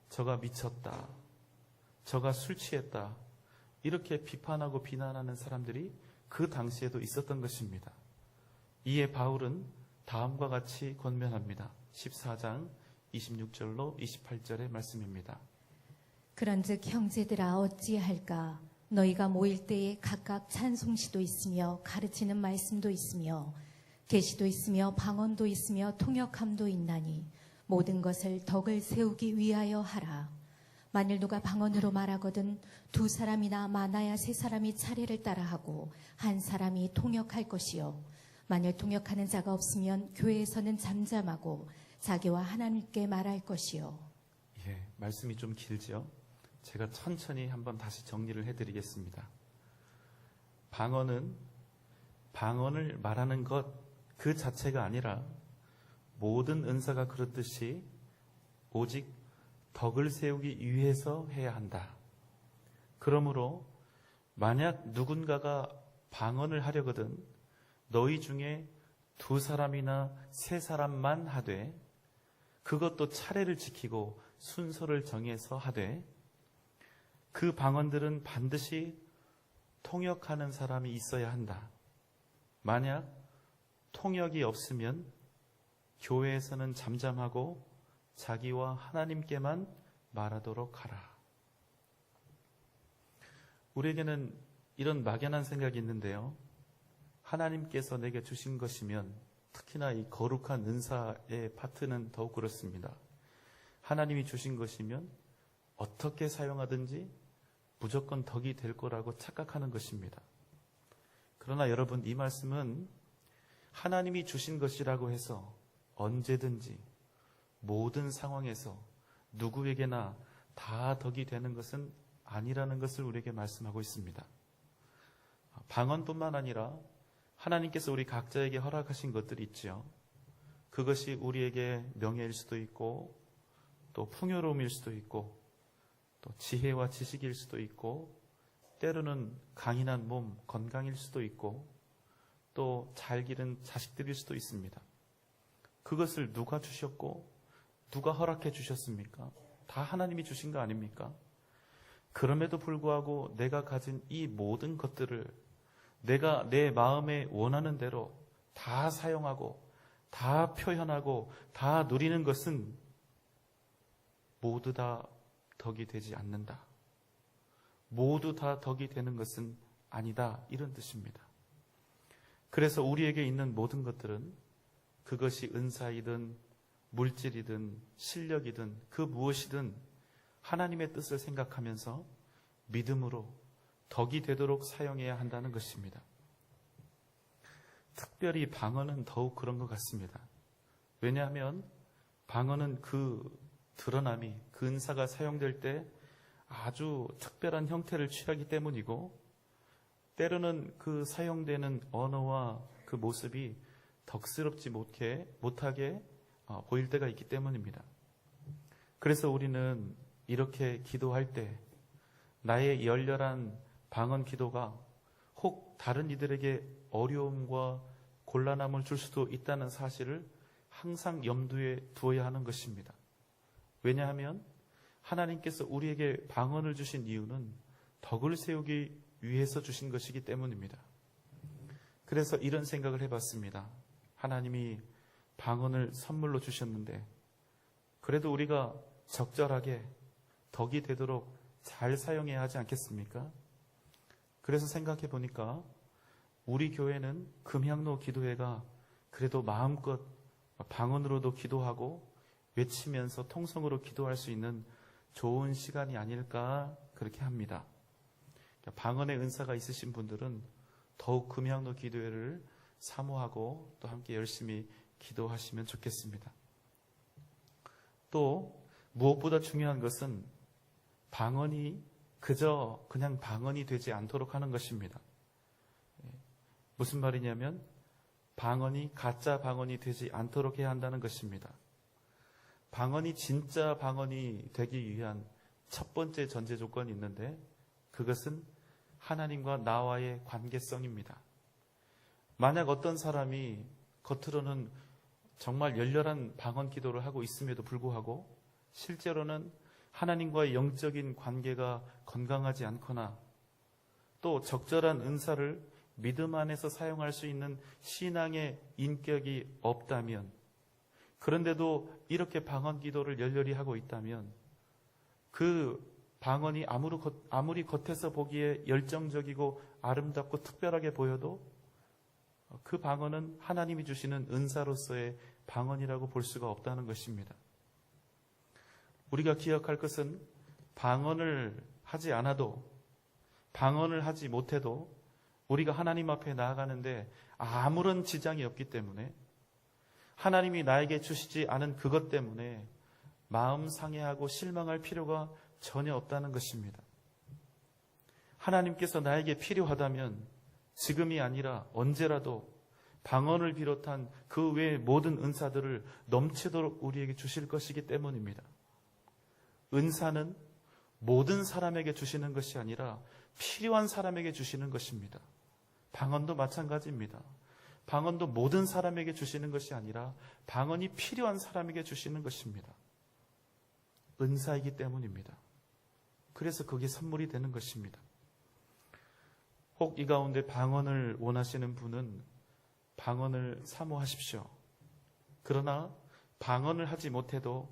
저가 미쳤다, 저가 술 취했다 이렇게 비판하고 비난하는 사람들이 그 당시에도 있었던 것입니다. 이에 바울은 다음과 같이 권면합니다. 14장 26절로 28절의 말씀입니다. 그런즉 형제들아 어찌할까? 너희가 모일 때에 각각 찬송시도 있으며 가르치는 말씀도 있으며 계시도 있으며 방언도 있으며 통역함도 있나니 모든 것을 덕을 세우기 위하여 하라. 만일 누가 방언으로 말하거든 두 사람이나 많아야 세 사람이 차례를 따라하고 한 사람이 통역할 것이요. 만일 통역하는 자가 없으면 교회에서는 잠잠하고 자기와 하나님께 말할 것이요. 예, 말씀이 좀 길죠? 제가 천천히 한번 다시 정리를 해드리겠습니다. 방언은 방언을 말하는 것 그 자체가 아니라 모든 은사가 그렇듯이 오직 덕을 세우기 위해서 해야 한다. 그러므로 만약 누군가가 방언을 하려거든 너희 중에 두 사람이나 세 사람만 하되 그것도 차례를 지키고 순서를 정해서 하되 그 방언들은 반드시 통역하는 사람이 있어야 한다. 만약 통역이 없으면 교회에서는 잠잠하고 자기와 하나님께만 말하도록 하라. 우리에게는 이런 막연한 생각이 있는데요. 하나님께서 내게 주신 것이면 특히나 이 거룩한 은사의 파트는 더욱 그렇습니다. 하나님이 주신 것이면 어떻게 사용하든지 무조건 덕이 될 거라고 착각하는 것입니다. 그러나 여러분, 이 말씀은 하나님이 주신 것이라고 해서 언제든지 모든 상황에서 누구에게나 다 덕이 되는 것은 아니라는 것을 우리에게 말씀하고 있습니다. 방언뿐만 아니라 하나님께서 우리 각자에게 허락하신 것들이 있죠. 그것이 우리에게 명예일 수도 있고 또 풍요로움일 수도 있고 또 지혜와 지식일 수도 있고 때로는 강인한 몸, 건강일 수도 있고 또 잘 기른 자식들일 수도 있습니다. 그것을 누가 주셨고 누가 허락해 주셨습니까? 다 하나님이 주신 거 아닙니까? 그럼에도 불구하고 내가 가진 이 모든 것들을 내가 내 마음에 원하는 대로 다 사용하고 다 표현하고 다 누리는 것은 모두 다 덕이 되지 않는다. 모두 다 덕이 되는 것은 아니다. 이런 뜻입니다. 그래서 우리에게 있는 모든 것들은 그것이 은사이든 물질이든 실력이든 그 무엇이든 하나님의 뜻을 생각하면서 믿음으로 덕이 되도록 사용해야 한다는 것입니다. 특별히 방언은 더욱 그런 것 같습니다. 왜냐하면 방언은 그 드러남이, 그 은사가 사용될 때 아주 특별한 형태를 취하기 때문이고 때로는 그 사용되는 언어와 그 모습이 덕스럽지 못하게 보일 때가 있기 때문입니다. 그래서 우리는 이렇게 기도할 때 나의 열렬한 방언 기도가 혹 다른 이들에게 어려움과 곤란함을 줄 수도 있다는 사실을 항상 염두에 두어야 하는 것입니다. 왜냐하면 하나님께서 우리에게 방언을 주신 이유는 덕을 세우기 위해서 주신 것이기 때문입니다. 그래서 이런 생각을 해봤습니다. 하나님이 방언을 선물로 주셨는데 그래도 우리가 적절하게 덕이 되도록 잘 사용해야 하지 않겠습니까? 그래서 생각해 보니까 우리 교회는 금향로 기도회가 그래도 마음껏 방언으로도 기도하고 외치면서 통성으로 기도할 수 있는 좋은 시간이 아닐까 그렇게 합니다. 방언의 은사가 있으신 분들은 더욱 금향로 기도회를 사모하고 또 함께 열심히 기도하시면 좋겠습니다. 또 무엇보다 중요한 것은 방언이 그냥 방언이 되지 않도록 하는 것입니다. 무슨 말이냐면 방언이 가짜 방언이 되지 않도록 해야 한다는 것입니다. 방언이 진짜 방언이 되기 위한 첫 번째 전제 조건이 있는데 그것은 하나님과 나와의 관계성입니다. 만약 어떤 사람이 겉으로는 정말 열렬한 방언 기도를 하고 있음에도 불구하고 실제로는 하나님과의 영적인 관계가 건강하지 않거나 또 적절한 은사를 믿음 안에서 사용할 수 있는 신앙의 인격이 없다면, 그런데도 이렇게 방언 기도를 열렬히 하고 있다면 그 방언이 아무리 겉에서 보기에 열정적이고 아름답고 특별하게 보여도 그 방언은 하나님이 주시는 은사로서의 방언이라고 볼 수가 없다는 것입니다. 우리가 기억할 것은 방언을 하지 않아도, 방언을 하지 못해도 우리가 하나님 앞에 나아가는데 아무런 지장이 없기 때문에, 하나님이 나에게 주시지 않은 그것 때문에 마음 상해하고 실망할 필요가 전혀 없다는 것입니다. 하나님께서 나에게 필요하다면 지금이 아니라 언제라도 방언을 비롯한 그 외의 모든 은사들을 넘치도록 우리에게 주실 것이기 때문입니다. 은사는 모든 사람에게 주시는 것이 아니라 필요한 사람에게 주시는 것입니다. 방언도 마찬가지입니다. 방언도 모든 사람에게 주시는 것이 아니라 방언이 필요한 사람에게 주시는 것입니다. 은사이기 때문입니다. 그래서 그게 선물이 되는 것입니다. 혹 이 가운데 방언을 원하시는 분은 방언을 사모하십시오. 그러나 방언을 하지 못해도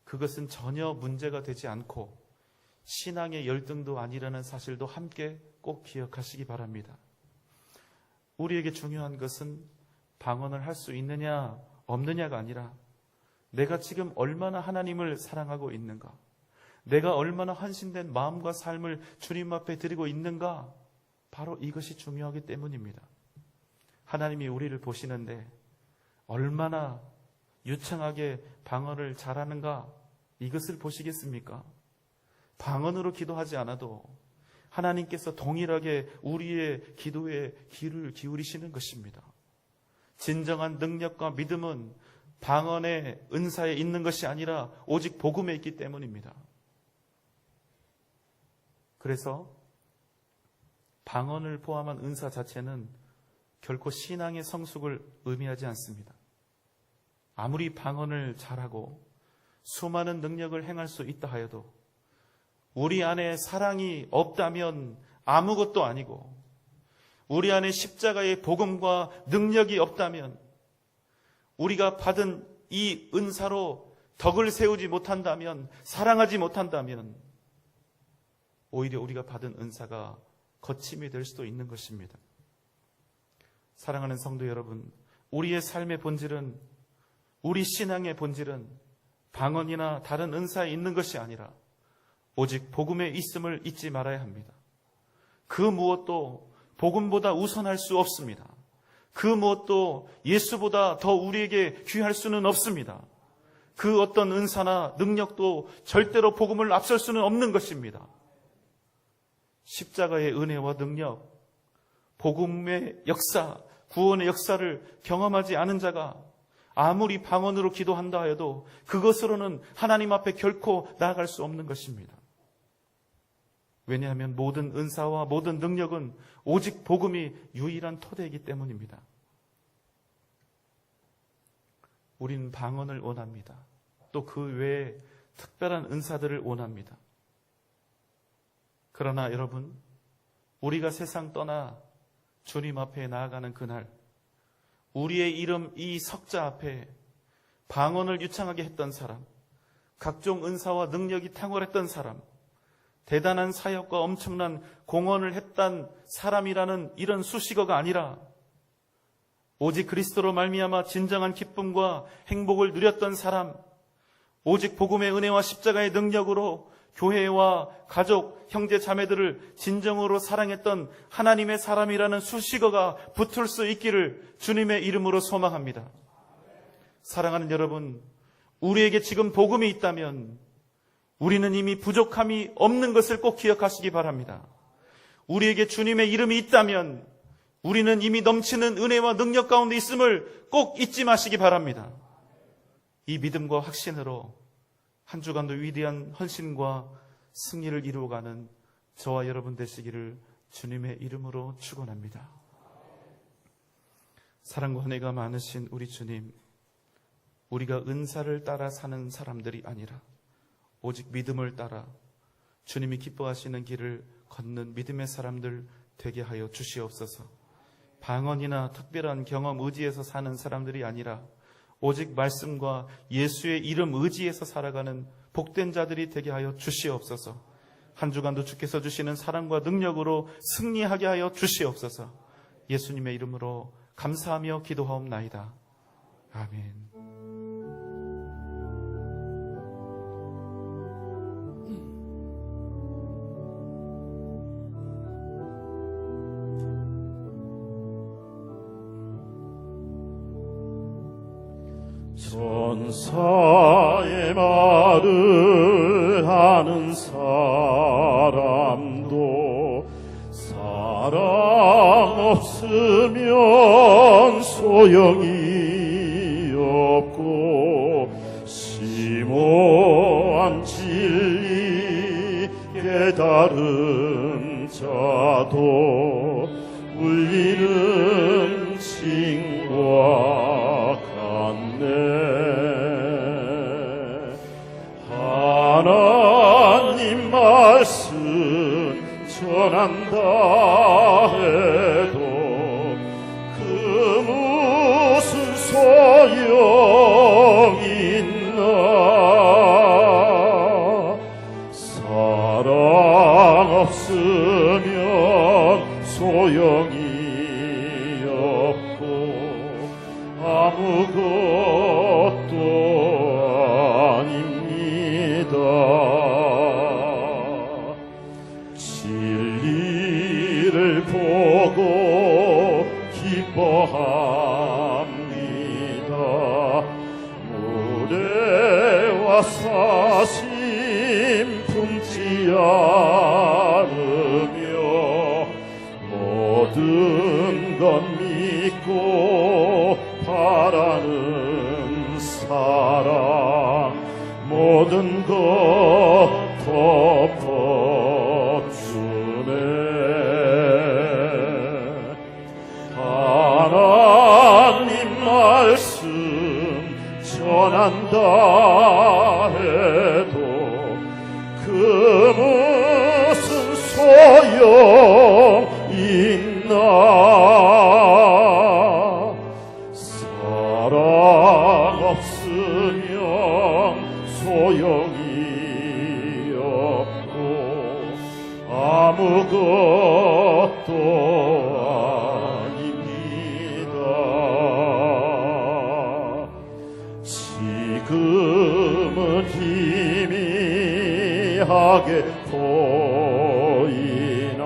그것은 전혀 문제가 되지 않고 신앙의 열등도 아니라는 사실도 함께 꼭 기억하시기 바랍니다. 우리에게 중요한 것은 방언을 할 수 있느냐 없느냐가 아니라 내가 지금 얼마나 하나님을 사랑하고 있는가, 내가 얼마나 헌신된 마음과 삶을 주님 앞에 드리고 있는가, 바로 이것이 중요하기 때문입니다. 하나님이 우리를 보시는데 얼마나 유창하게 방언을 잘하는가, 이것을 보시겠습니까? 방언으로 기도하지 않아도 하나님께서 동일하게 우리의 기도에 귀를 기울이시는 것입니다. 진정한 능력과 믿음은 방언의 은사에 있는 것이 아니라 오직 복음에 있기 때문입니다. 그래서 방언을 포함한 은사 자체는 결코 신앙의 성숙을 의미하지 않습니다. 아무리 방언을 잘하고 수많은 능력을 행할 수 있다 하여도 우리 안에 사랑이 없다면 아무것도 아니고, 우리 안에 십자가의 복음과 능력이 없다면, 우리가 받은 이 은사로 덕을 세우지 못한다면, 사랑하지 못한다면 오히려 우리가 받은 은사가 거침이 될 수도 있는 것입니다. 사랑하는 성도 여러분, 우리의 삶의 본질은, 우리 신앙의 본질은 방언이나 다른 은사에 있는 것이 아니라 오직 복음에 있음을 잊지 말아야 합니다. 그 무엇도 복음보다 우선할 수 없습니다. 그 무엇도 예수보다 더 우리에게 귀할 수는 없습니다. 그 어떤 은사나 능력도 절대로 복음을 앞설 수는 없는 것입니다. 십자가의 은혜와 능력, 복음의 역사, 구원의 역사를 경험하지 않은 자가 아무리 방언으로 기도한다 해도 그것으로는 하나님 앞에 결코 나아갈 수 없는 것입니다. 왜냐하면 모든 은사와 모든 능력은 오직 복음이 유일한 토대이기 때문입니다. 우리는 방언을 원합니다. 또 그 외에 특별한 은사들을 원합니다. 그러나 여러분, 우리가 세상 떠나 주님 앞에 나아가는 그날, 우리의 이름 이 석자 앞에 방언을 유창하게 했던 사람, 각종 은사와 능력이 탕월했던 사람, 대단한 사역과 엄청난 공헌을 했던 사람이라는 이런 수식어가 아니라 오직 그리스도로 말미암아 진정한 기쁨과 행복을 누렸던 사람, 오직 복음의 은혜와 십자가의 능력으로 교회와 가족, 형제, 자매들을 진정으로 사랑했던 하나님의 사람이라는 수식어가 붙을 수 있기를 주님의 이름으로 소망합니다. 사랑하는 여러분, 우리에게 지금 복음이 있다면 우리는 이미 부족함이 없는 것을 꼭 기억하시기 바랍니다. 우리에게 주님의 이름이 있다면 우리는 이미 넘치는 은혜와 능력 가운데 있음을 꼭 잊지 마시기 바랍니다. 이 믿음과 확신으로 한 주간도 위대한 헌신과 승리를 이루어가는 저와 여러분 되시기를 주님의 이름으로 축원합니다. 사랑과 은혜가 많으신 우리 주님, 우리가 은사를 따라 사는 사람들이 아니라 오직 믿음을 따라 주님이 기뻐하시는 길을 걷는 믿음의 사람들 되게 하여 주시옵소서. 방언이나 특별한 경험 의지에서 사는 사람들이 아니라 오직 말씀과 예수의 이름 의지에서 살아가는 복된 자들이 되게 하여 주시옵소서. 한 주간도 주께서 주시는 사랑과 능력으로 승리하게 하여 주시옵소서. 예수님의 이름으로 감사하며 기도하옵나이다. 아멘. 천사의 말을 하는 사람도 사랑 없으면 소용이 없고 심오한 진리 깨달은 자도 울리는 징과 하나님 말씀 전한다 해도 그 무슨 소용 있나. 사랑 없으면 소용이 없고 아무것도 아닙니다. 진리를 보고 기뻐합니다. 무례와 사심 품지 않으며 모든 것 믿고 바라는 사랑 모든 것 덮어주네. 하나님 말씀 전한다 해도 그 무슨 소용 있나. 사랑 없으면 소용이 없고 아무것도 아닙니다. 지금은 희미하게 보이나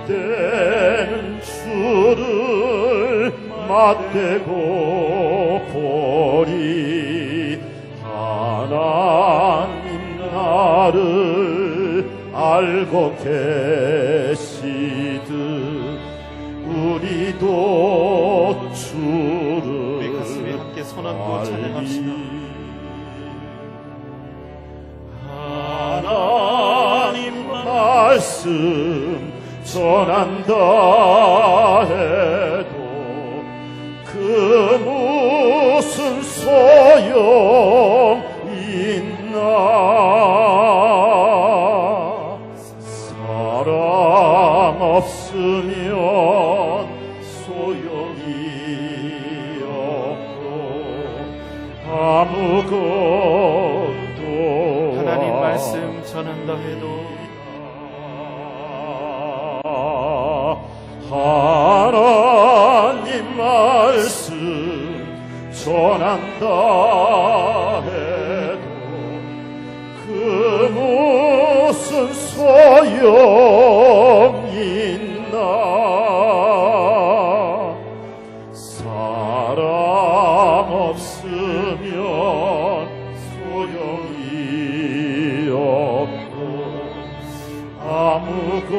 그때는 주를 맞대고 보리. 하나님 나를 알고 계시듯 우리도 주를 우리 가슴에 함께 손 얹고 찬양합시다. 하나님 말씀 전한다 해도 그 무슨 소용 있나. 사랑 없으면 소용이 없고 아무것도 하나님 말씀 전한다 해도 하나님 말씀 전한다 해도 그 무슨 소용 있나. 사랑 없으면 소용이 없고 아무것도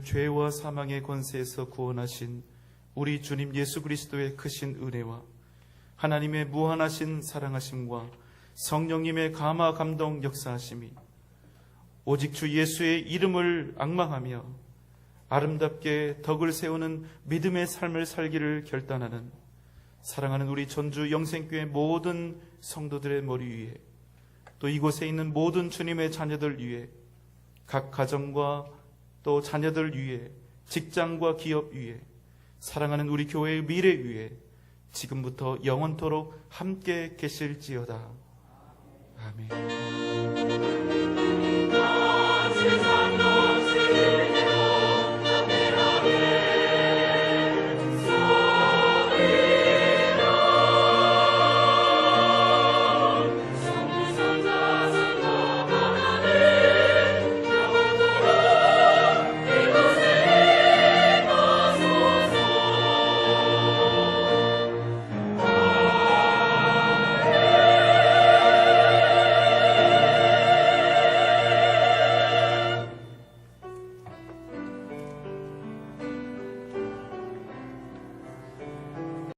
우리를 죄와 사망의 권세에서 구원하신 우리 주님 예수 그리스도의 크신 은혜와 하나님의 무한하신 사랑하심과 성령님의 감화 감동 역사하심이 오직 주 예수의 이름을 앙망하며 아름답게 덕을 세우는 믿음의 삶을 살기를 결단하는 사랑하는 우리 전주 영생교회 모든 성도들의 머리 위에 또 이곳에 있는 모든 주님의 자녀들 위에 각 가정과 또 자녀들 위에 직장과 기업 위에 사랑하는 우리 교회의 미래 위에 지금부터 영원토록 함께 계실지어다. 아멘.